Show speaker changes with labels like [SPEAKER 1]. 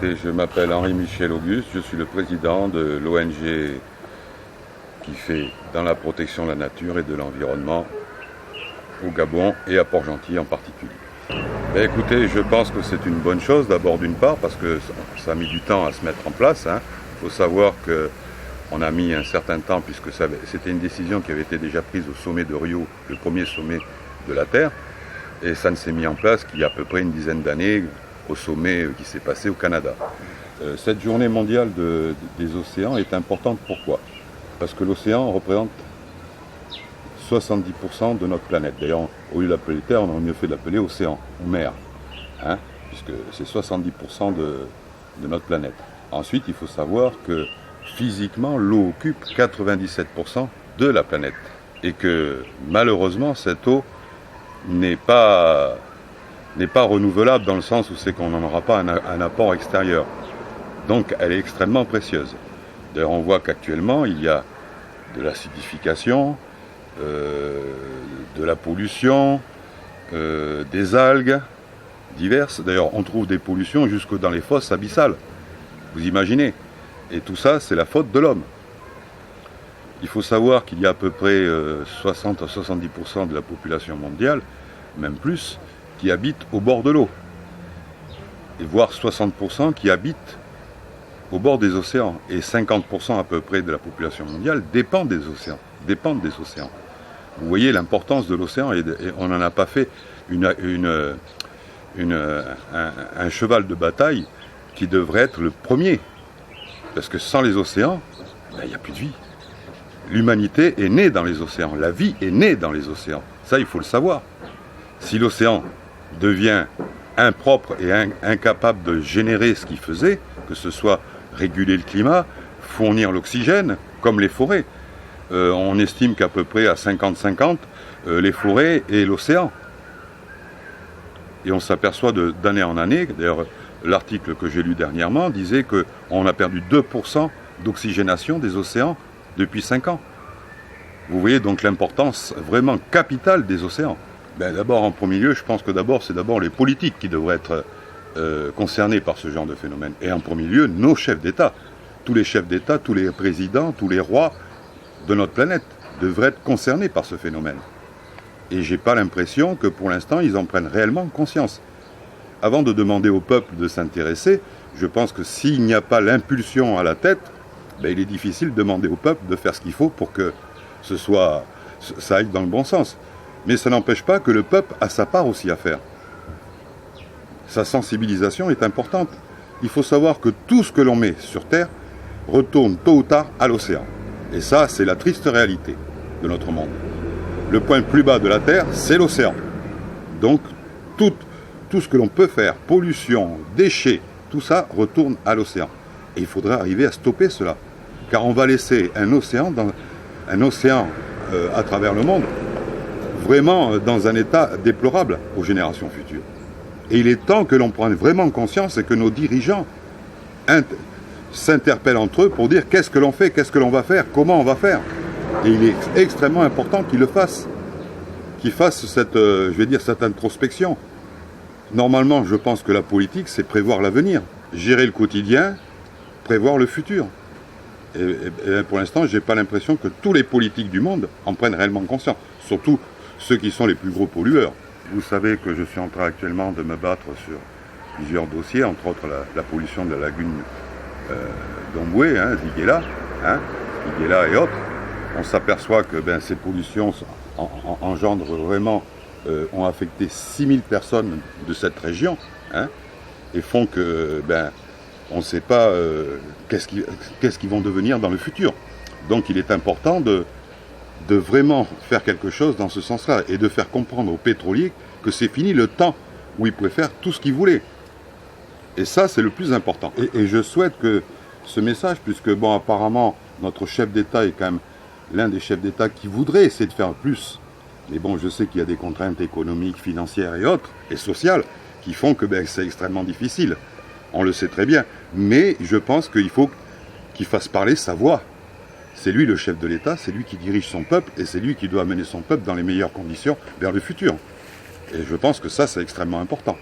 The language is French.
[SPEAKER 1] écoutez, je m'appelle Henri-Michel Auguste, je suis le président de l'ONG qui fait dans la protection de la nature et de l'environnement au Gabon et à Port-Gentil en particulier. Ben écoutez, je pense que c'est une bonne chose d'abord d'une part parce que ça a mis du temps à se mettre en place. Il faut savoir qu'on a mis un certain temps puisque c'était une décision qui avait été déjà prise au sommet de Rio, le premier sommet de la Terre, et ça ne s'est mis en place qu'il y a à peu près une dizaine d'années au sommet qui s'est passé au Canada. Cette journée mondiale des océans est importante. Pourquoi? Parce que l'océan représente 70% de notre planète. D'ailleurs, au lieu de l'appeler Terre, on aurait mieux fait de l'appeler océan ou mer, puisque c'est 70% de notre planète. Ensuite, il faut savoir que physiquement, l'eau occupe 97% de la planète. Et que malheureusement, cette eau n'est pas renouvelable dans le sens où c'est qu'on n'en aura pas un apport extérieur. Donc elle est extrêmement précieuse. D'ailleurs, on voit qu'actuellement, il y a de l'acidification, de la pollution, des algues diverses. D'ailleurs, on trouve des pollutions jusque dans les fosses abyssales. Vous imaginez? Et tout ça, c'est la faute de l'homme. Il faut savoir qu'il y a à peu près 60 à 70% de la population mondiale, même plus, qui habitent au bord de l'eau. Et voire 60% qui habitent au bord des océans. Et 50% à peu près de la population mondiale dépendent des océans. Vous voyez l'importance de l'océan et on n'en a pas fait un cheval de bataille qui devrait être le premier. Parce que sans les océans, il n'y a plus de vie. L'humanité est née dans les océans, la vie est née dans les océans. Ça, il faut le savoir. Si l'océan devient impropre et incapable de générer ce qu'il faisait, que ce soit réguler le climat, fournir l'oxygène, comme les forêts, on estime qu'à peu près à 50-50, les forêts et l'océan. Et on s'aperçoit d'année en année, d'ailleurs l'article que j'ai lu dernièrement disait qu'on a perdu 2% d'oxygénation des océans depuis 5 ans. Vous voyez donc l'importance vraiment capitale des océans. D'abord, en premier lieu, je pense que c'est d'abord les politiques qui devraient être concernés par ce genre de phénomène. Et en premier lieu, nos chefs d'État. Tous les chefs d'État, tous les présidents, tous les rois de notre planète devraient être concernés par ce phénomène. Et j'ai pas l'impression que pour l'instant, ils en prennent réellement conscience. Avant de demander au peuple de s'intéresser, je pense que s'il n'y a pas l'impulsion à la tête, il est difficile de demander au peuple de faire ce qu'il faut pour que ça aille dans le bon sens. Mais ça n'empêche pas que le peuple a sa part aussi à faire. Sa sensibilisation est importante. Il faut savoir que tout ce que l'on met sur Terre retourne tôt ou tard à l'océan. Et ça, c'est la triste réalité de notre monde. Le point le plus bas de la Terre, c'est l'océan. Donc, tout ce que l'on peut faire, pollution, déchets, tout ça retourne à l'océan. Et il faudrait arriver à stopper cela. Car on va laisser un océan à travers le monde, vraiment dans un état déplorable aux générations futures. Et il est temps que l'on prenne vraiment conscience et que nos dirigeants s'interpellent entre eux pour dire qu'est-ce que l'on fait, qu'est-ce que l'on va faire, comment on va faire. Et il est extrêmement important qu'ils le fassent, qu'ils fassent cette introspection. Normalement, je pense que la politique, c'est prévoir l'avenir, gérer le quotidien, prévoir le futur. Et pour l'instant, je n'ai pas l'impression que tous les politiques du monde en prennent réellement conscience, surtout ceux qui sont les plus gros pollueurs. Vous savez que je suis en train actuellement de me battre sur plusieurs dossiers, entre autres la pollution de la lagune d'Omboué, d'Iguela et autres. On s'aperçoit que ces pollutions engendrent vraiment, ont affecté 6000 personnes de cette région, et font que on ne sait pas qu'est-ce qu'ils vont devenir dans le futur. Donc il est important de vraiment faire quelque chose dans ce sens-là et de faire comprendre aux pétroliers que c'est fini le temps où ils pouvaient faire tout ce qu'ils voulaient. Et ça, c'est le plus important. Et je souhaite que ce message, puisque apparemment, notre chef d'État est quand même l'un des chefs d'État qui voudrait essayer de faire plus. Mais je sais qu'il y a des contraintes économiques, financières et autres, et sociales, qui font que c'est extrêmement difficile. On le sait très bien. Mais je pense qu'il faut qu'il fasse parler sa voix. C'est lui le chef de l'État, c'est lui qui dirige son peuple, et c'est lui qui doit amener son peuple dans les meilleures conditions vers le futur. Et je pense que ça, c'est extrêmement important.